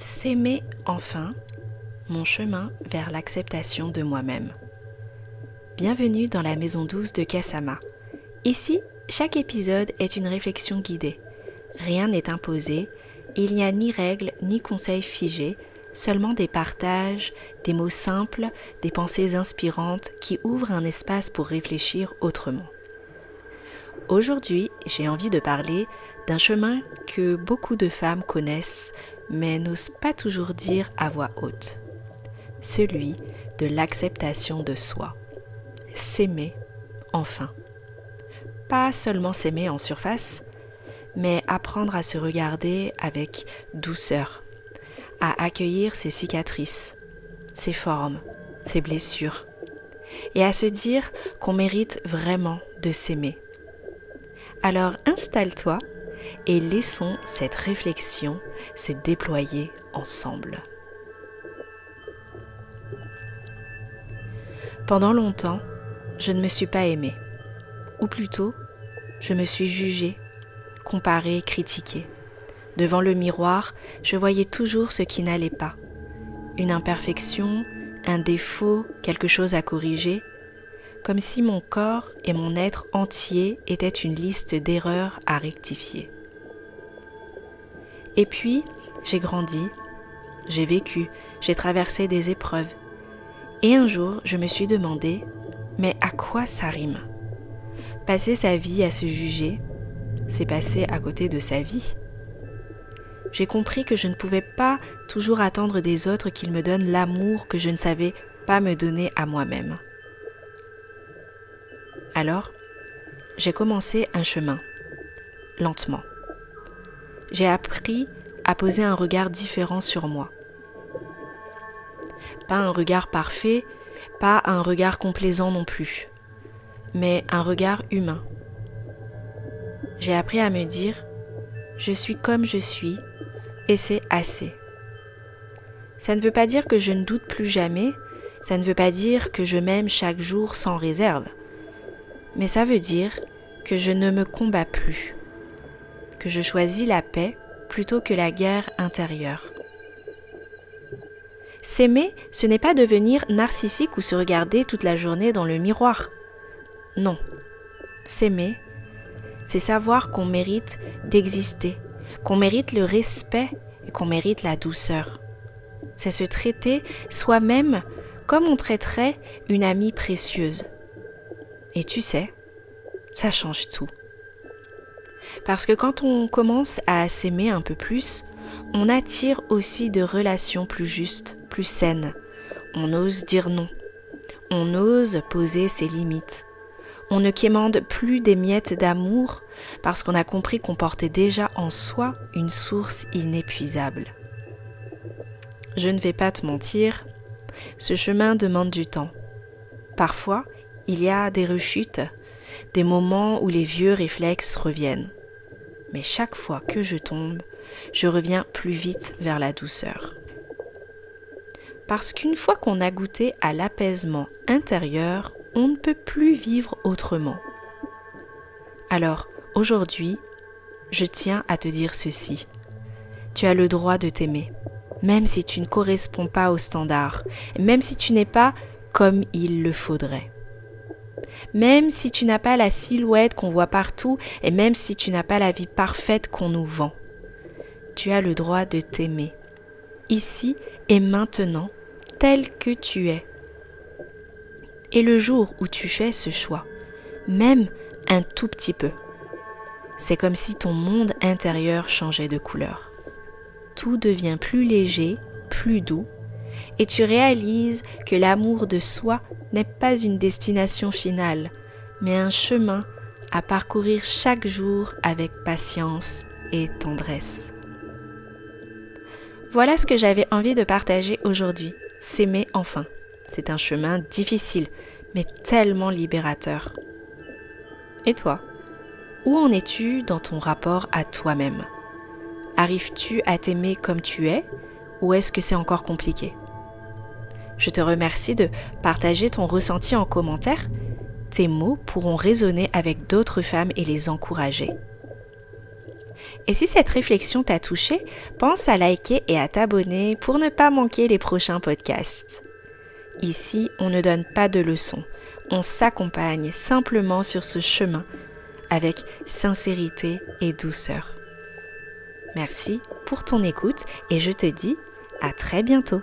S'aimer enfin, mon chemin vers l'acceptation de moi-même. Bienvenue dans la maison douce de Kasama. Ici, chaque épisode est une réflexion guidée. Rien n'est imposé, il n'y a ni règles ni conseils figés, seulement des partages, des mots simples, des pensées inspirantes qui ouvrent un espace pour réfléchir autrement. Aujourd'hui, j'ai envie de parler d'un chemin que beaucoup de femmes connaissent, mais n'osent pas toujours dire à voix haute. Celui de l'acceptation de soi. S'aimer, enfin. Pas seulement s'aimer en surface, mais apprendre à se regarder avec douceur, à accueillir ses cicatrices, ses formes, ses blessures, et à se dire qu'on mérite vraiment de s'aimer. Alors installe-toi et laissons cette réflexion se déployer ensemble. Pendant longtemps, je ne me suis pas aimée, ou plutôt, je me suis jugée, comparée, critiquée. Devant le miroir, je voyais toujours ce qui n'allait pas. Une imperfection, un défaut, quelque chose à corriger, comme si mon corps et mon être entier étaient une liste d'erreurs à rectifier. Et puis, j'ai grandi, j'ai vécu, j'ai traversé des épreuves. Et un jour, je me suis demandé, mais à quoi ça rime ? Passer sa vie à se juger, c'est passer à côté de sa vie. J'ai compris que je ne pouvais pas toujours attendre des autres qu'ils me donnent l'amour que je ne savais pas me donner à moi-même. Alors, j'ai commencé un chemin, lentement. J'ai appris à poser un regard différent sur moi. Pas un regard parfait, pas un regard complaisant non plus, mais un regard humain. J'ai appris à me dire « je suis comme je suis et c'est assez ». Ça ne veut pas dire que je ne doute plus jamais, ça ne veut pas dire que je m'aime chaque jour sans réserve, mais ça veut dire que je ne me combats plus, que je choisis la paix plutôt que la guerre intérieure. S'aimer, ce n'est pas devenir narcissique ou se regarder toute la journée dans le miroir. Non, s'aimer, c'est savoir qu'on mérite d'exister, qu'on mérite le respect et qu'on mérite la douceur. C'est se traiter soi-même comme on traiterait une amie précieuse. Et tu sais, ça change tout. Parce que quand on commence à s'aimer un peu plus, on attire aussi de relations plus justes, plus saines. On ose dire non. On ose poser ses limites. On ne quémande plus des miettes d'amour parce qu'on a compris qu'on portait déjà en soi une source inépuisable. Je ne vais pas te mentir, ce chemin demande du temps. Parfois, il y a des rechutes, des moments où les vieux réflexes reviennent. Mais chaque fois que je tombe, je reviens plus vite vers la douceur. Parce qu'une fois qu'on a goûté à l'apaisement intérieur, on ne peut plus vivre autrement. Alors, aujourd'hui, je tiens à te dire ceci. Tu as le droit de t'aimer, même si tu ne corresponds pas aux standards, et même si tu n'es pas comme il le faudrait. Même si tu n'as pas la silhouette qu'on voit partout et même si tu n'as pas la vie parfaite qu'on nous vend, tu as le droit de t'aimer, ici et maintenant, tel que tu es. Et le jour où tu fais ce choix, même un tout petit peu, c'est comme si ton monde intérieur changeait de couleur. Tout devient plus léger, plus doux, et tu réalises que l'amour de soi n'est pas une destination finale, mais un chemin à parcourir chaque jour avec patience et tendresse. Voilà ce que j'avais envie de partager aujourd'hui. S'aimer enfin. C'est un chemin difficile, mais tellement libérateur. Et toi, où en es-tu dans ton rapport à toi-même ? Arrives-tu à t'aimer comme tu es, ou est-ce que c'est encore compliqué ? Je te remercie de partager ton ressenti en commentaire. Tes mots pourront résonner avec d'autres femmes et les encourager. Et si cette réflexion t'a touché, pense à liker et à t'abonner pour ne pas manquer les prochains podcasts. Ici, on ne donne pas de leçons, on s'accompagne simplement sur ce chemin avec sincérité et douceur. Merci pour ton écoute et je te dis à très bientôt.